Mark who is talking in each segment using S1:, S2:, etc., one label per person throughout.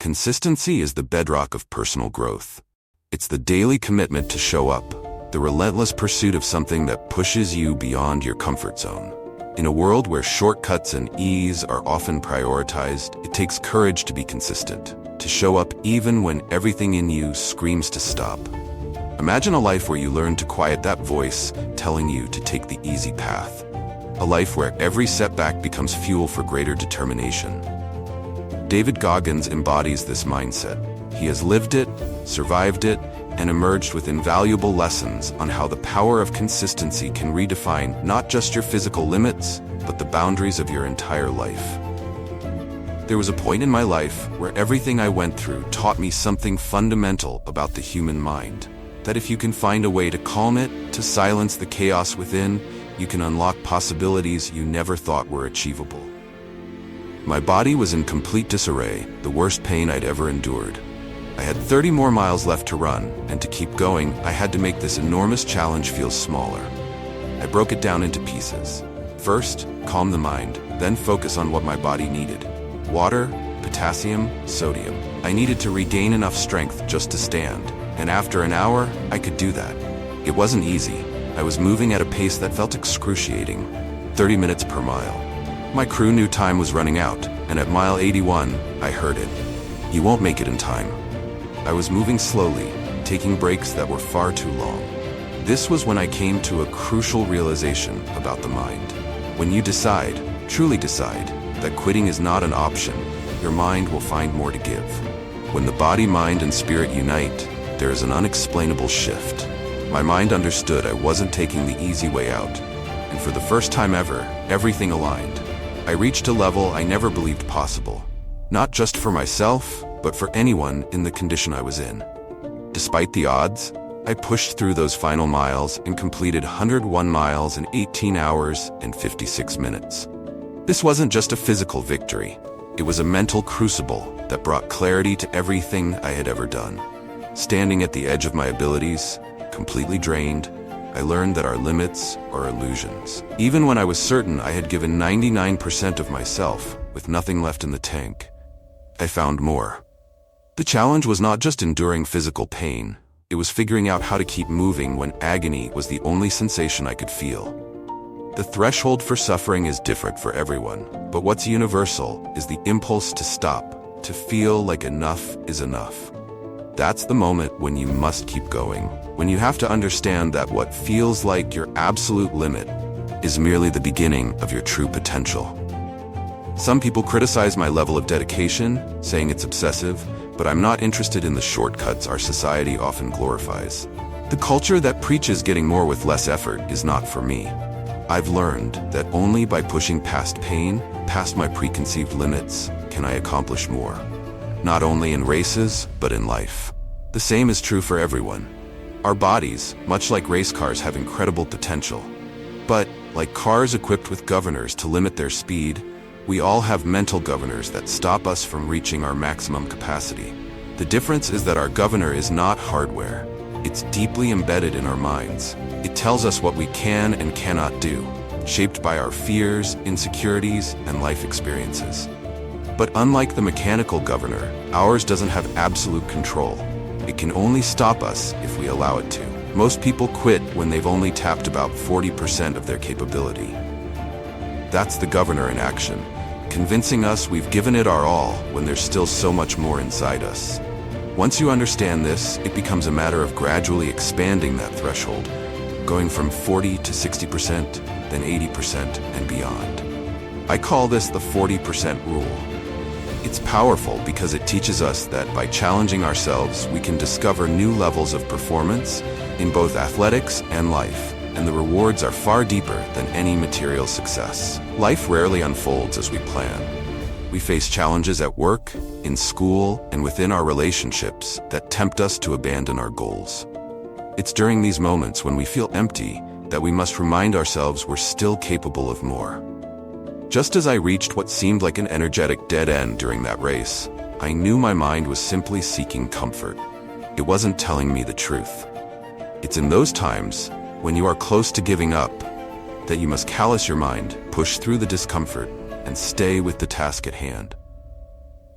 S1: Consistency is the bedrock of personal growth. It's the daily commitment to show up, the relentless pursuit of something that pushes you beyond your comfort zone. In a world where shortcuts and ease are often prioritized, it takes courage to be consistent, to show up even when everything in you screams to stop. Imagine a life where you learn to quiet that voice telling you to take the easy path. A life where every setback becomes fuel for greater determination. David Goggins embodies this mindset. He has lived it, survived it, and emerged with invaluable lessons on how the power of consistency can redefine not just your physical limits, but the boundaries of your entire life. There was a point in my life where everything I went through taught me something fundamental about the human mind. That if you can find a way to calm it, to silence the chaos within, you can unlock possibilities you never thought were achievable. My body was in complete disarray, the worst pain I'd ever endured. I had 30 more miles left to run, and to keep going, I had to make this enormous challenge feel smaller. I broke it down into pieces. First, calm the mind, then focus on what my body needed. Water, potassium, sodium. I needed to regain enough strength just to stand, and after an hour, I could do that. It wasn't easy. I was moving at a pace that felt excruciating, 30 minutes per mile. My crew knew time was running out, and at mile 81, I heard it. You won't make it in time. I was moving slowly, taking breaks that were far too long. This was when I came to a crucial realization about the mind. When you decide, truly decide, that quitting is not an option, your mind will find more to give. When the body, mind, and spirit unite, there is an unexplainable shift. My mind understood I wasn't taking the easy way out, and for the first time ever, everything aligned. I reached a level I never believed possible, not just for myself, but for anyone in the condition I was in. Despite the odds, I pushed through those final miles and completed 101 miles in 18 hours and 56 minutes. This wasn't just a physical victory, it was a mental crucible that brought clarity to everything I had ever done. Standing at the edge of my abilities, completely drained, I learned that our limits are illusions. Even when I was certain I had given 99% of myself, with nothing left in the tank, I found more. The challenge was not just enduring physical pain, it was figuring out how to keep moving when agony was the only sensation I could feel. The threshold for suffering is different for everyone, but what's universal is the impulse to stop, to feel like enough is enough. That's the moment when you must keep going, when you have to understand that what feels like your absolute limit is merely the beginning of your true potential. Some people criticize my level of dedication, saying it's obsessive, but I'm not interested in the shortcuts our society often glorifies. The culture that preaches getting more with less effort is not for me. I've learned that only by pushing past pain, past my preconceived limits, can I accomplish more. Not only in races, but in life. The same is true for everyone. Our bodies, much like race cars, have incredible potential. But, like cars equipped with governors to limit their speed, we all have mental governors that stop us from reaching our maximum capacity. The difference is that our governor is not hardware. It's deeply embedded in our minds. It tells us what we can and cannot do, shaped by our fears, insecurities, and life experiences. But unlike the mechanical governor, ours doesn't have absolute control. It can only stop us if we allow it to. Most people quit when they've only tapped about 40% of their capability. That's the governor in action, convincing us we've given it our all when there's still so much more inside us. Once you understand this, it becomes a matter of gradually expanding that threshold, going from 40 to 60%, then 80% and beyond. I call this the 40% rule. It's powerful because it teaches us that by challenging ourselves, we can discover new levels of performance in both athletics and life, and the rewards are far deeper than any material success. Life rarely unfolds as we plan. We face challenges at work, in school, and within our relationships that tempt us to abandon our goals. It's during these moments when we feel empty that we must remind ourselves we're still capable of more. Just as I reached what seemed like an energetic dead end during that race, I knew my mind was simply seeking comfort. It wasn't telling me the truth. It's in those times, when you are close to giving up, that you must callous your mind, push through the discomfort, and stay with the task at hand.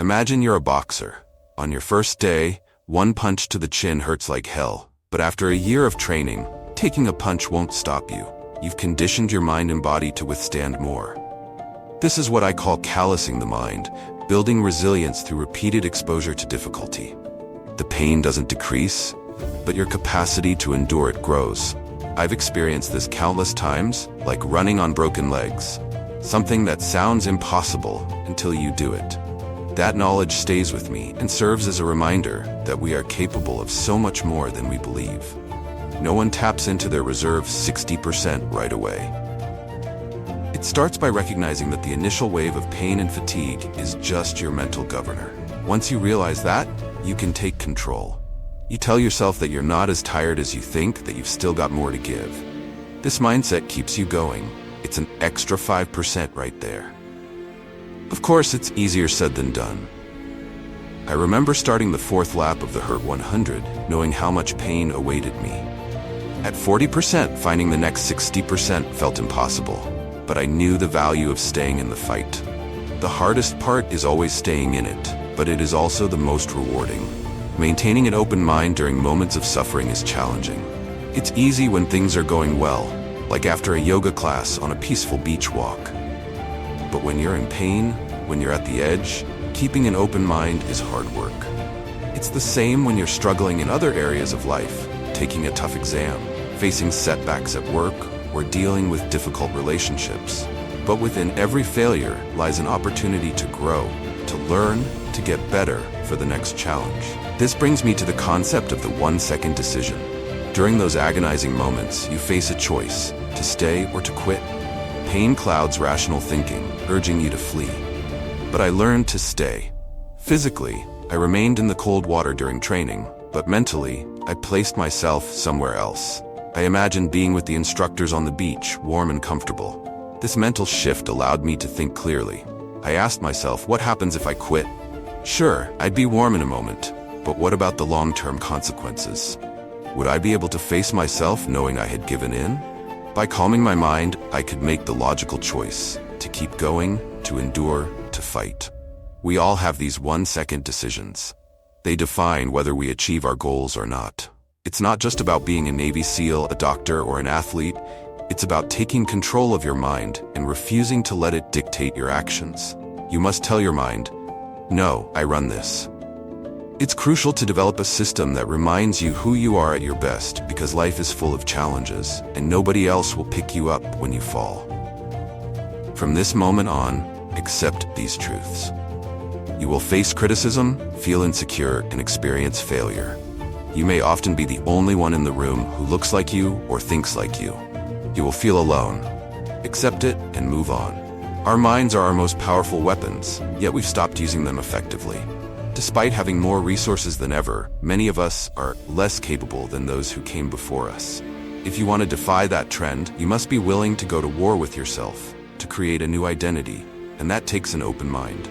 S1: Imagine you're a boxer. On your first day, one punch to the chin hurts like hell, but after a year of training, taking a punch won't stop you. You've conditioned your mind and body to withstand more. This is what I call callousing the mind, building resilience through repeated exposure to difficulty. The pain doesn't decrease, but your capacity to endure it grows. I've experienced this countless times, like running on broken legs. Something that sounds impossible until you do it. That knowledge stays with me and serves as a reminder that we are capable of so much more than we believe. No one taps into their reserve 60% right away. It starts by recognizing that the initial wave of pain and fatigue is just your mental governor. Once you realize that, you can take control. You tell yourself that you're not as tired as you think, that you've still got more to give. This mindset keeps you going. It's an extra 5% right there. Of course, it's easier said than done. I remember starting the 4th lap of the Hurt 100, knowing how much pain awaited me. At 40%, finding the next 60% felt impossible, but I knew the value of staying in the fight. The hardest part is always staying in it, but it is also the most rewarding. Maintaining an open mind during moments of suffering is challenging. It's easy when things are going well, like after a yoga class on a peaceful beach walk. But when you're in pain, when you're at the edge, keeping an open mind is hard work. It's the same when you're struggling in other areas of life, taking a tough exam, facing setbacks at work, or dealing with difficult relationships. But within every failure lies an opportunity to grow, to learn, to get better for the next challenge. This brings me to the concept of the 1-second decision. During those agonizing moments, you face a choice, to stay or to quit. Pain clouds rational thinking, urging you to flee. But I learned to stay. Physically, I remained in the cold water during training, but mentally, I placed myself somewhere else. I imagined being with the instructors on the beach, warm and comfortable. This mental shift allowed me to think clearly. I asked myself, what happens if I quit? Sure, I'd be warm in a moment, but what about the long-term consequences? Would I be able to face myself knowing I had given in? By calming my mind, I could make the logical choice to keep going, to endure, to fight. We all have these 1-second decisions. They define whether we achieve our goals or not. It's not just about being a Navy SEAL, a doctor, or an athlete. It's about taking control of your mind and refusing to let it dictate your actions. You must tell your mind, no, I run this. It's crucial to develop a system that reminds you who you are at your best, because life is full of challenges, and nobody else will pick you up when you fall. From this moment on, accept these truths. You will face criticism, feel insecure, and experience failure. You may often be the only one in the room who looks like you or thinks like you. You will feel alone. Accept it and move on. Our minds are our most powerful weapons, yet we've stopped using them effectively. Despite having more resources than ever, many of us are less capable than those who came before us. If you want to defy that trend, you must be willing to go to war with yourself, to create a new identity, and that takes an open mind.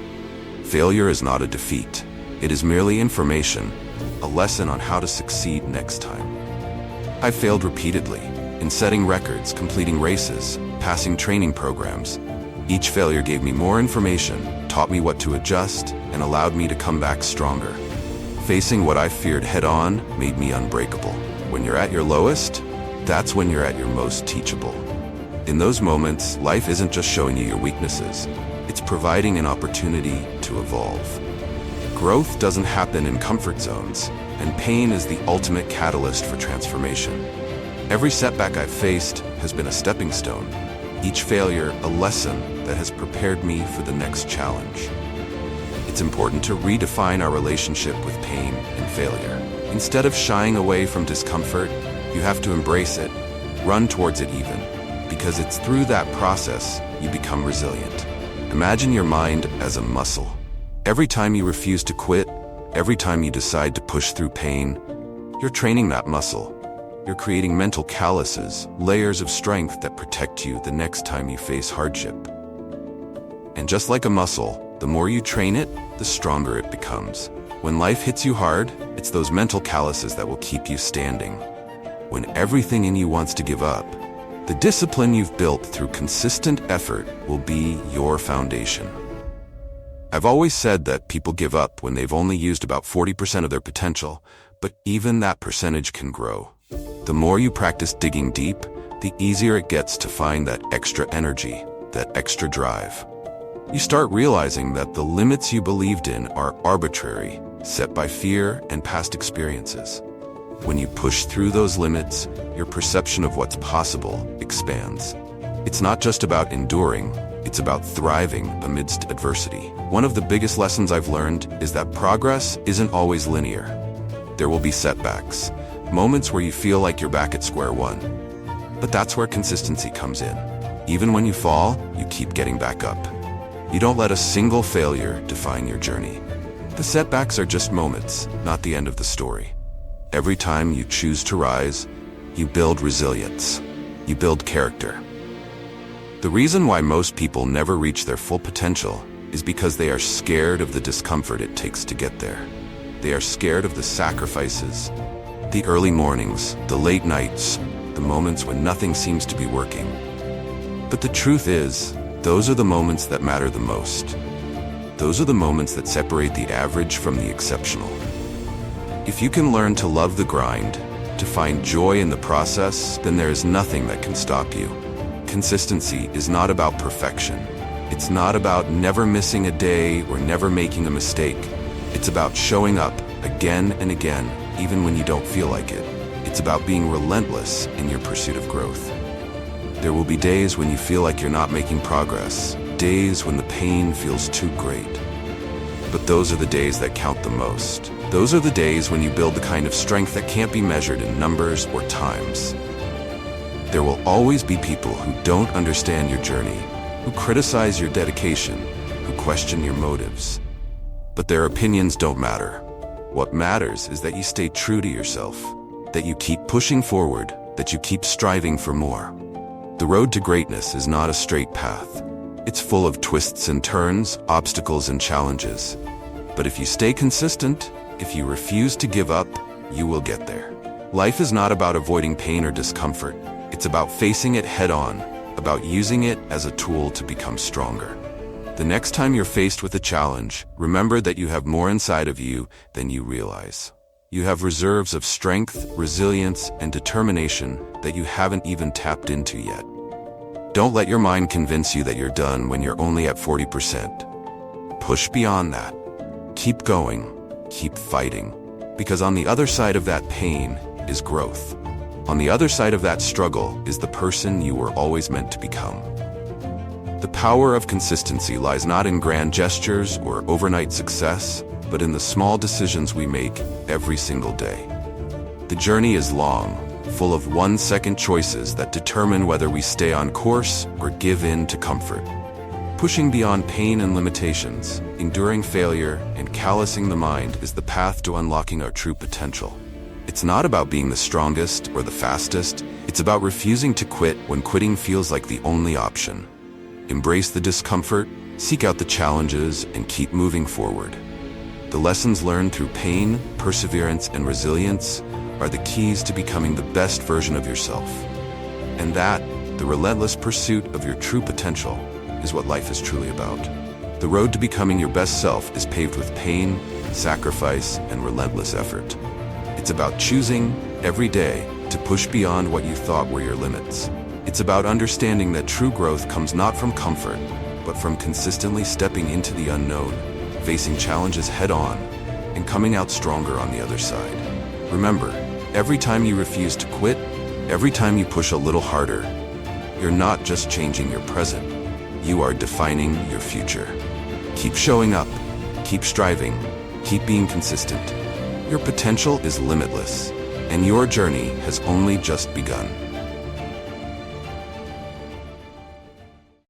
S1: Failure is not a defeat. It is merely information, a lesson on how to succeed next time. I've failed repeatedly, in setting records, completing races, passing training programs. Each failure gave me more information, taught me what to adjust, and allowed me to come back stronger. Facing what I feared head-on made me unbreakable. When you're at your lowest, that's when you're at your most teachable. In those moments, life isn't just showing you your weaknesses, it's providing an opportunity to evolve. Growth doesn't happen in comfort zones, and pain is the ultimate catalyst for transformation. Every setback I've faced has been a stepping stone, each failure a lesson that has prepared me for the next challenge. It's important to redefine our relationship with pain and failure. Instead of shying away from discomfort, you have to embrace it, run towards it even, because it's through that process you become resilient. Imagine your mind as a muscle. Every time you refuse to quit, every time you decide to push through pain, you're training that muscle. You're creating mental calluses, layers of strength that protect you the next time you face hardship. And just like a muscle, the more you train it, the stronger it becomes. When life hits you hard, it's those mental calluses that will keep you standing. When everything in you wants to give up, the discipline you've built through consistent effort will be your foundation. I've always said that people give up when they've only used about 40% of their potential, but even that percentage can grow. The more you practice digging deep, the easier it gets to find that extra energy, that extra drive. You start realizing that the limits you believed in are arbitrary, set by fear and past experiences. When you push through those limits, your perception of what's possible expands. It's not just about enduring, it's about thriving amidst adversity. One of the biggest lessons I've learned is that progress isn't always linear. There will be setbacks, moments where you feel like you're back at square one. But that's where consistency comes in. Even when you fall, you keep getting back up. You don't let a single failure define your journey. The setbacks are just moments, not the end of the story. Every time you choose to rise, you build resilience. You build character. The reason why most people never reach their full potential is because they are scared of the discomfort it takes to get there. They are scared of the sacrifices, the early mornings, the late nights, the moments when nothing seems to be working. But the truth is, those are the moments that matter the most. Those are the moments that separate the average from the exceptional. If you can learn to love the grind, to find joy in the process, then there is nothing that can stop you. Consistency is not about perfection. It's not about never missing a day or never making a mistake. It's about showing up again and again, even when you don't feel like it. It's about being relentless in your pursuit of growth. There will be days when you feel like you're not making progress, days when the pain feels too great. But those are the days that count the most. Those are the days when you build the kind of strength that can't be measured in numbers or times. There will always be people who don't understand your journey, who criticize your dedication, who question your motives. But their opinions don't matter. What matters is that you stay true to yourself, that you keep pushing forward, that you keep striving for more. The road to greatness is not a straight path. It's full of twists and turns, obstacles and challenges. But if you stay consistent, if you refuse to give up, you will get there. Life is not about avoiding pain or discomfort. It's about facing it head on, about using it as a tool to become stronger. The next time you're faced with a challenge, remember that you have more inside of you than you realize. You have reserves of strength, resilience, and determination that you haven't even tapped into yet. Don't let your mind convince you that you're done when you're only at 40%. Push beyond that. Keep going. Keep fighting. Because on the other side of that pain is growth. On the other side of that struggle is the person you were always meant to become. The power of consistency lies not in grand gestures or overnight success, but in the small decisions we make every single day. The journey is long, full of one-second choices that determine whether we stay on course or give in to comfort. Pushing beyond pain and limitations, enduring failure, and callousing the mind is the path to unlocking our true potential. It's not about being the strongest or the fastest. It's about refusing to quit when quitting feels like the only option. Embrace the discomfort, seek out the challenges, and keep moving forward. The lessons learned through pain, perseverance, and resilience are the keys to becoming the best version of yourself. And that, the relentless pursuit of your true potential, is what life is truly about. The road to becoming your best self is paved with pain, sacrifice, and relentless effort. It's about choosing, every day, to push beyond what you thought were your limits. It's about understanding that true growth comes not from comfort, but from consistently stepping into the unknown, facing challenges head-on, and coming out stronger on the other side. Remember, every time you refuse to quit, every time you push a little harder, you're not just changing your present, you are defining your future. Keep showing up, keep striving, keep being consistent. Your potential is limitless, and your journey has only just begun.